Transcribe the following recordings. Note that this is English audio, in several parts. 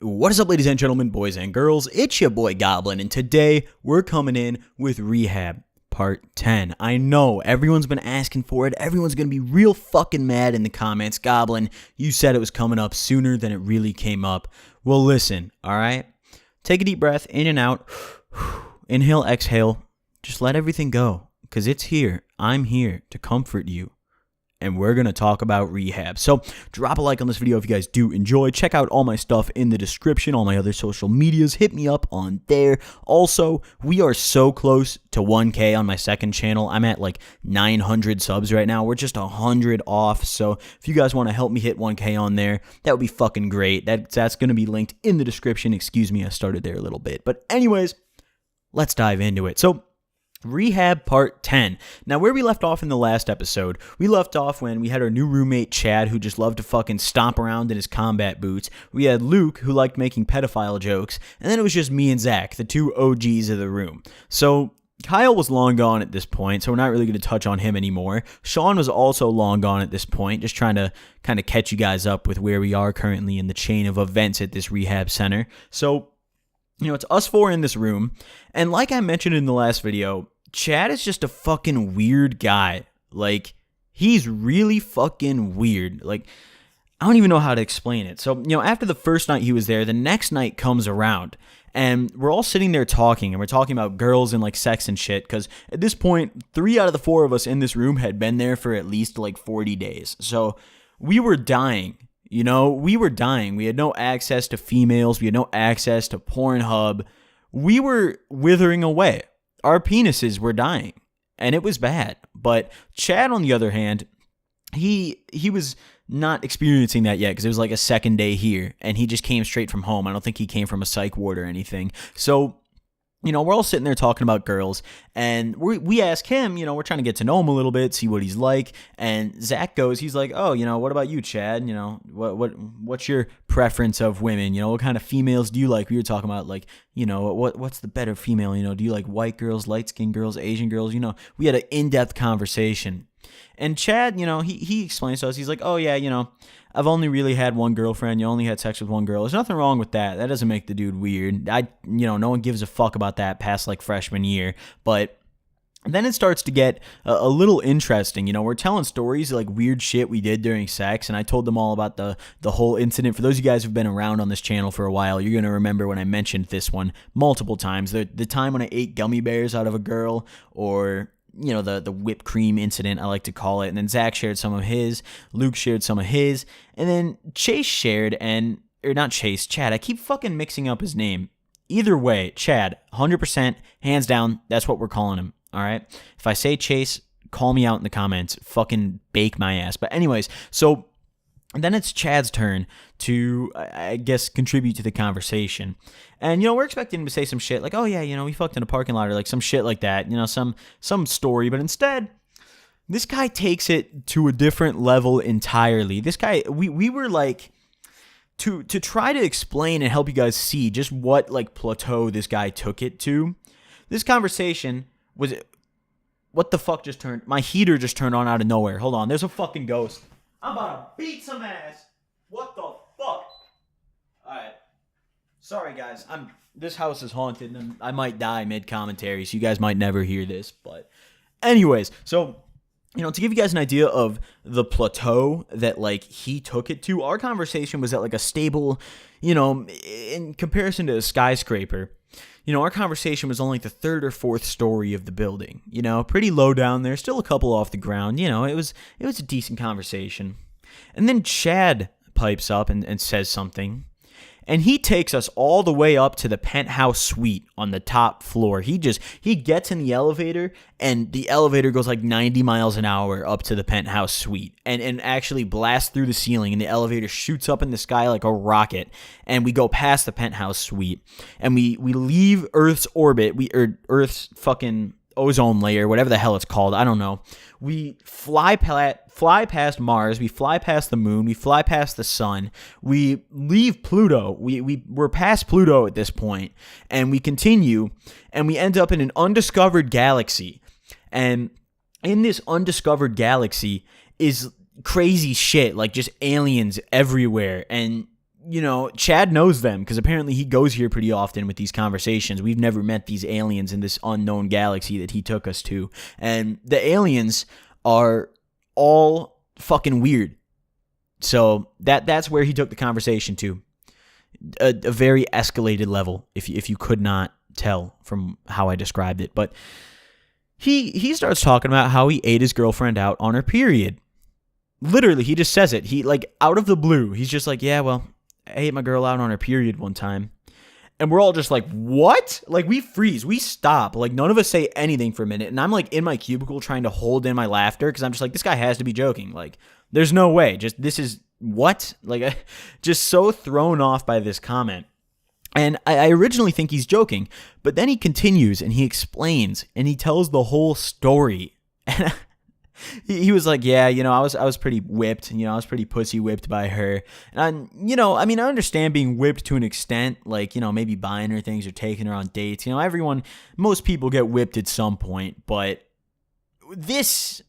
What is up, ladies and gentlemen, boys and girls? It's your boy Goblin, and today we're coming in with Rehab Part 10. I know everyone's been asking for it. Everyone's going to be real fucking mad in the comments. Goblin, you said it was coming up sooner than it really came up. Well, listen, all right? Take a deep breath, in and out. Inhale, exhale. Just let everything go, because it's here. I'm here to comfort you. And we're going to talk about Rehab. So drop a like on this video if you guys do enjoy. Check out all my stuff in the description, all my other social medias. Hit me up on there. Also, we are so close to 1K on my second channel. I'm at like 900 subs right now. We're just 100 off. So if you guys want to help me hit 1K on there, that would be fucking great. That's going to be linked in the description. Excuse me, I started there a little bit. But anyways, let's dive into it. So Rehab Part 10. Now, where we left off in the last episode, we left off when we had our new roommate, Chad, who just loved to fucking stomp around in his combat boots. We had Luke, who liked making pedophile jokes. And then it was just me and Zach, the two OGs of the room. So Kyle was long gone at this point, so we're not really going to touch on him anymore. Sean was also long gone at this point, just trying to kind of catch you guys up with where we are currently in the chain of events at this rehab center. So it's us four in this room, and like I mentioned in the last video, Chad is just a fucking weird guy. Like, he's really fucking weird. Like, I don't even know how to explain it. So, after the first night he was there, the next night comes around, and we're all sitting there talking, and we're talking about girls and, like, sex and shit, because at this point, 3 out of the 4 of us in this room had been there for at least, like, 40 days. So, we were dying. We were dying. We had no access to females. We had no access to Pornhub. We were withering away. Our penises were dying, and it was bad. But Chad, on the other hand, he was not experiencing that yet because it was like a second day here, and he just came straight from home. I don't think he came from a psych ward or anything. So, we're all sitting there talking about girls, and we ask him, we're trying to get to know him a little bit, see what he's like, and Zach goes, he's like, oh, what about you, Chad? What's your preference of women? What kind of females do you like? We were talking about, like, what's the better female? Do you like white girls, light-skinned girls, Asian girls? We had an in-depth conversation. And Chad, he explains to us, he's like, oh, yeah, I've only really had one girlfriend. You only had sex with one girl. There's nothing wrong with that. That doesn't make the dude weird. No one gives a fuck about that past, like, freshman year. But then it starts to get a little interesting. We're telling stories, like, weird shit we did during sex, and I told them all about the whole incident. For those of you guys who've been around on this channel for a while, you're going to remember when I mentioned this one multiple times. The time when I ate gummy bears out of a girl, or the whipped cream incident, I like to call it. And then Zach shared some of his, Luke shared some of his, and then Chase shared, or not Chase, Chad. I keep fucking mixing up his name. Either way, Chad, 100%, hands down, that's what we're calling him, all right? If I say Chase, call me out in the comments, fucking bake my ass. But anyways, so then it's Chad's turn to, I guess, contribute to the conversation. And, we're expecting him to say some shit like, oh, yeah, we fucked in a parking lot, or like some shit like that, some story. But instead, this guy takes it to a different level entirely. This guy, we were like, to try to explain and help you guys see just what, like, plateau this guy took it to. This conversation was, what the fuck just turned, my heater just turned on out of nowhere. Hold on, there's a fucking ghost. I'm about to beat some ass. What the fuck? Alright. Sorry, guys. This house is haunted, and I might die mid-commentary, so you guys might never hear this. But anyways, so, to give you guys an idea of the plateau that, like, he took it to, our conversation was at, like, a stable, in comparison to a skyscraper. Our conversation was only the 3rd or 4th story of the building. Pretty low down there, still a couple off the ground. It was a decent conversation. And then Chad pipes up and says something. And he takes us all the way up to the penthouse suite on the top floor. He gets in the elevator, and the elevator goes like 90 miles an hour up to the penthouse suite, and actually blasts through the ceiling, and the elevator shoots up in the sky like a rocket, and we go past the penthouse suite, and we leave Earth's orbit, Earth's fucking ozone layer, whatever the hell it's called, I don't know. We fly past Mars, we fly past the moon, we fly past the sun, we leave Pluto, we're past Pluto at this point, and we continue, and we end up in an undiscovered galaxy. And in this undiscovered galaxy is crazy shit, like just aliens everywhere, and Chad knows them because apparently he goes here pretty often with these conversations. We've never met these aliens in this unknown galaxy that he took us to. And the aliens are all fucking weird. So that's where he took the conversation to. A very escalated level, if you could not tell from how I described it. But he starts talking about how he ate his girlfriend out on her period. Literally, he just says it. He, like, out of the blue, he's just like, yeah, well, I ate my girl out on her period one time. And we're all just like, what? Like, we freeze. We stop. Like, none of us say anything for a minute. And I'm, like, in my cubicle trying to hold in my laughter because I'm just like, this guy has to be joking. Like, there's no way. Just, this is, what? Like, just so thrown off by this comment. And I originally think he's joking. But then he continues and he explains and he tells the whole story. And he was like, yeah, I was pretty whipped. I was pretty pussy whipped by her. And, I understand being whipped to an extent, like, maybe buying her things or taking her on dates. Most people get whipped at some point. But this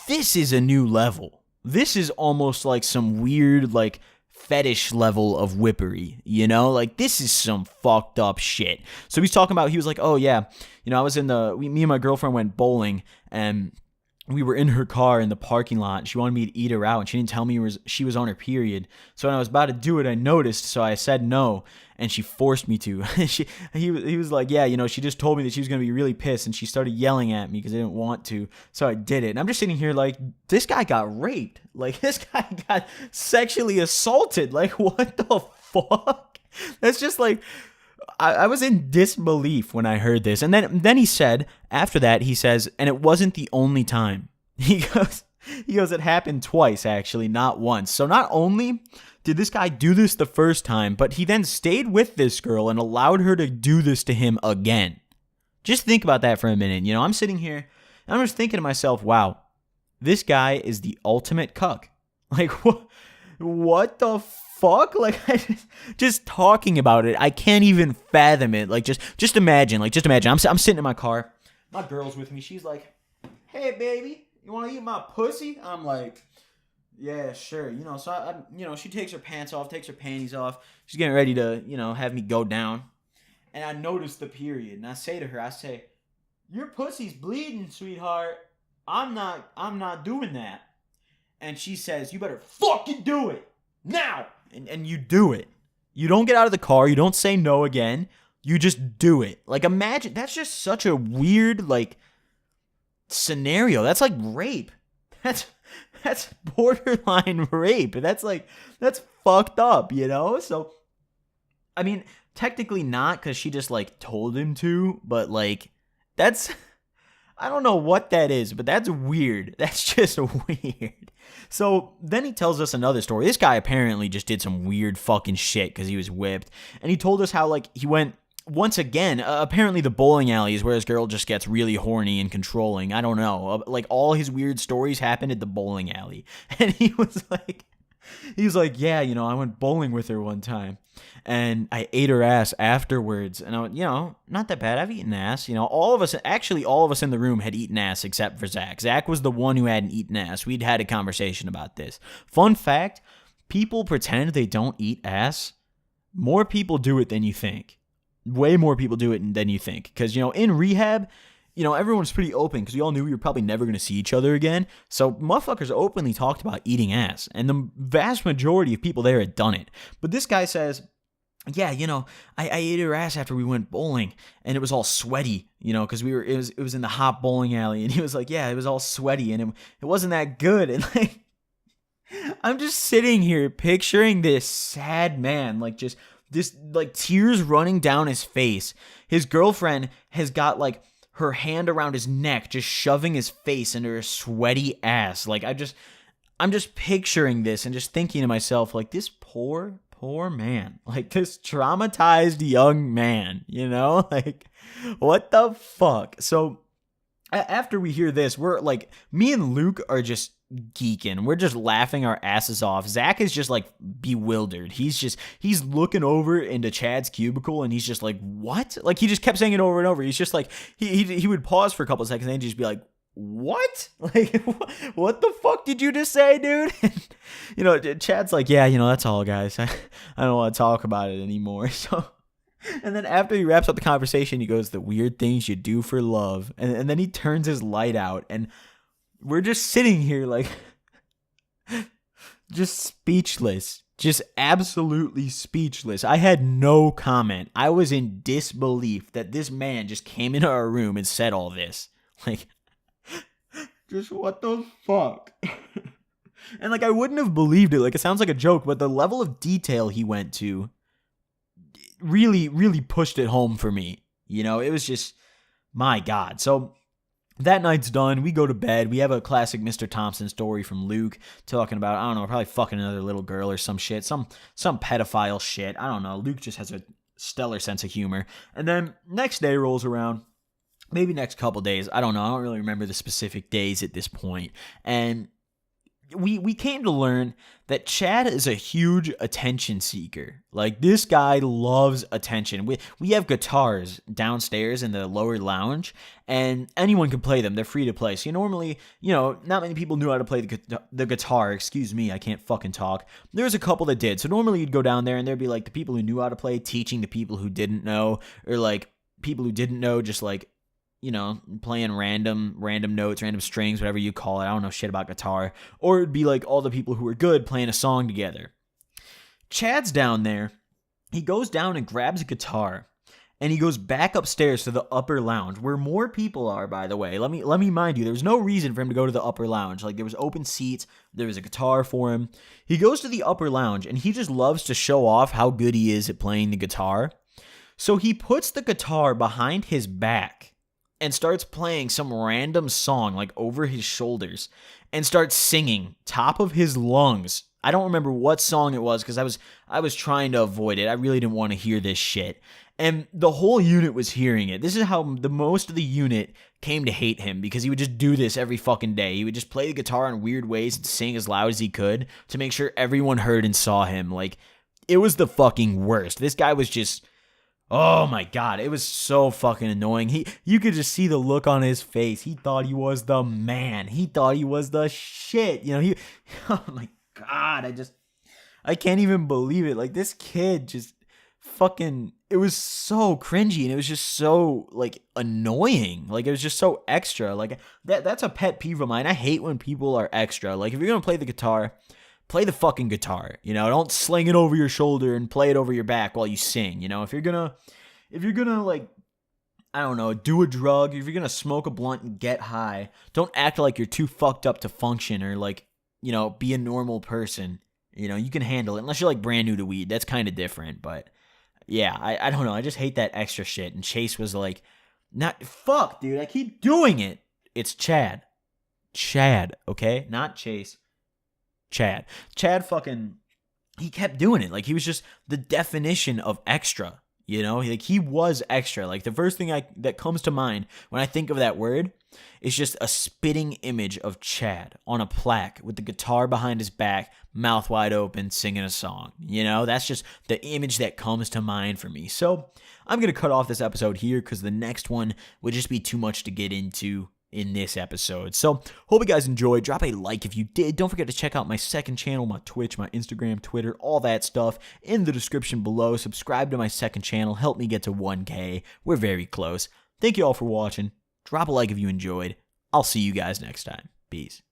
is a new level. This is almost like some weird, like, fetish level of whippery, like this is some fucked up shit. So he's talking about, he was like, oh yeah, I was me and my girlfriend went bowling and we were in her car in the parking lot. She wanted me to eat her out and she didn't tell me she was on her period. So when I was about to do it, I noticed, so I said no and she forced me to. He was like, yeah, she just told me that she was going to be really pissed and she started yelling at me because I didn't want to. So I did it. And I'm just sitting here like, this guy got raped. Like, this guy got sexually assaulted. Like, what the fuck? That's just like, I was in disbelief when I heard this. And then he said, after that, he says, and it wasn't the only time. He goes, it happened twice, actually, not once. So not only did this guy do this the first time, but he then stayed with this girl and allowed her to do this to him again. Just think about that for a minute. I'm sitting here, and I'm just thinking to myself, wow, this guy is the ultimate cuck. Like, what the fuck? Like, just talking about it, I can't even fathom it. Like, just imagine. I'm sitting in my car. My girl's with me. She's like, hey, baby, you want to eat my pussy? I'm like, yeah, sure. So I she takes her pants off, takes her panties off. She's getting ready to, have me go down. And I notice the period. And I say to her, your pussy's bleeding, sweetheart. I'm not doing that. And she says, you better fucking do it now. And you do it. You don't get out of the car. You don't say no again. You just do it. Like, imagine, that's just such a weird, like, scenario. That's like rape. That's borderline rape. That's fucked up, So, I mean, technically not because she just, like, told him to. But, like, I don't know what that is, but that's weird. That's just weird. So then he tells us another story. This guy apparently just did some weird fucking shit because he was whipped. And he told us how, like, he went, once again, apparently the bowling alley is where his girl just gets really horny and controlling. I don't know. Like, all his weird stories happened at the bowling alley. And he was like, yeah, I went bowling with her one time. And I ate her ass afterwards. And I went, not that bad. I've eaten ass. All of us in the room had eaten ass except for Zach. Zach was the one who hadn't eaten ass. We'd had a conversation about this. Fun fact, people pretend they don't eat ass. More people do it than you think. Way more people do it than you think. Because, in rehab, everyone's pretty open because we all knew we were probably never going to see each other again. So motherfuckers openly talked about eating ass. And the vast majority of people there had done it. But this guy says, yeah, I ate her ass after we went bowling and it was all sweaty, because it was in the hot bowling alley. And he was like, yeah, it was all sweaty and it wasn't that good. And like, I'm just sitting here picturing this sad man, like just this, like tears running down his face. His girlfriend has got like her hand around his neck, just shoving his face into her sweaty ass. Like I'm just picturing this and just thinking to myself, like, this poor man, like this traumatized young man, like what the fuck? So after we hear this, we're like, me and Luke are just geeking. We're just laughing our asses off. Zach is just like bewildered. He's looking over into Chad's cubicle and he's just like, what? Like he just kept saying it over and over. He's just like, he would pause for a couple of seconds and he'd just be like, what? Like, what the fuck did you just say, dude? Chad's like, yeah, that's all, guys. I don't want to talk about it anymore. So, and then after he wraps up the conversation, he goes, the weird things you do for love. And then he turns his light out, and we're just sitting here like, just speechless. Just absolutely speechless. I had no comment. I was in disbelief that this man just came into our room and said all this. Like, just what the fuck? And like, I wouldn't have believed it. Like, it sounds like a joke, but the level of detail he went to really, really pushed it home for me. It was just, my God. So that night's done. We go to bed. We have a classic Mr. Thompson story from Luke talking about, I don't know, probably fucking another little girl or some shit, some pedophile shit. I don't know. Luke just has a stellar sense of humor. And then next day rolls around. Maybe next couple days. I don't know. I don't really remember the specific days at this point. And we came to learn that Chad is a huge attention seeker. Like, this guy loves attention. We have guitars downstairs in the lower lounge, and anyone can play them. They're free to play. So normally, not many people knew how to play the guitar. Excuse me, I can't fucking talk. There's a couple that did. So normally you'd go down there, and there'd be like the people who knew how to play teaching the people who didn't know, or like people who didn't know just like, playing random notes, random strings, whatever you call it. I don't know shit about guitar. Or it'd be like all the people who were good playing a song together. Chad's down there. He goes down and grabs a guitar, and he goes back upstairs to the upper lounge, where more people are, by the way. Let me mind you, there was no reason for him to go to the upper lounge. Like, there was open seats, there was a guitar for him. He goes to the upper lounge, and he just loves to show off how good he is at playing the guitar. So he puts the guitar behind his back and starts playing some random song like over his shoulders and starts singing top of his lungs. I don't remember what song it was because I was trying to avoid it. I really didn't want to hear this shit. And the whole unit was hearing it. This is how the most of the unit came to hate him, because he would just do this every fucking day. He would just play the guitar in weird ways and sing as loud as he could to make sure everyone heard and saw him. Like, it was the fucking worst. This guy was just... Oh my God, it was so fucking annoying. You could just see the look on his face. He thought he was the man. He thought he was the shit. Oh my God, I can't even believe it. Like, this kid just fucking, it was so cringy, and it was just so like annoying. Like, it was just so extra. Like, that's a pet peeve of mine. I hate when people are extra. Like, if you're gonna play the guitar, play the fucking guitar, don't sling it over your shoulder and play it over your back while you sing. If you're gonna like, I don't know, do a drug, if you're gonna smoke a blunt and get high, don't act like you're too fucked up to function, or like, be a normal person. You can handle it, unless you're like brand new to weed. That's kind of different. But yeah, I don't know. I just hate that extra shit. And Chase was like, not, fuck, dude, I keep doing it. It's Chad, okay? Not Chase. Chad fucking, he kept doing it. Like, he was just the definition of extra, like, he was extra. Like, the first thing that comes to mind when I think of that word is just a spitting image of Chad on a plaque with the guitar behind his back, mouth wide open, singing a song. That's just the image that comes to mind for me. So I'm going to cut off this episode here, because the next one would just be too much to get into in this episode. So hope you guys enjoyed. Drop a like if you did. Don't forget to check out my second channel, my Twitch, my Instagram, Twitter, all that stuff in the description below. Subscribe to my second channel. Help me get to 1K. We're very close. Thank you all for watching. Drop a like if you enjoyed. I'll see you guys next time. Peace.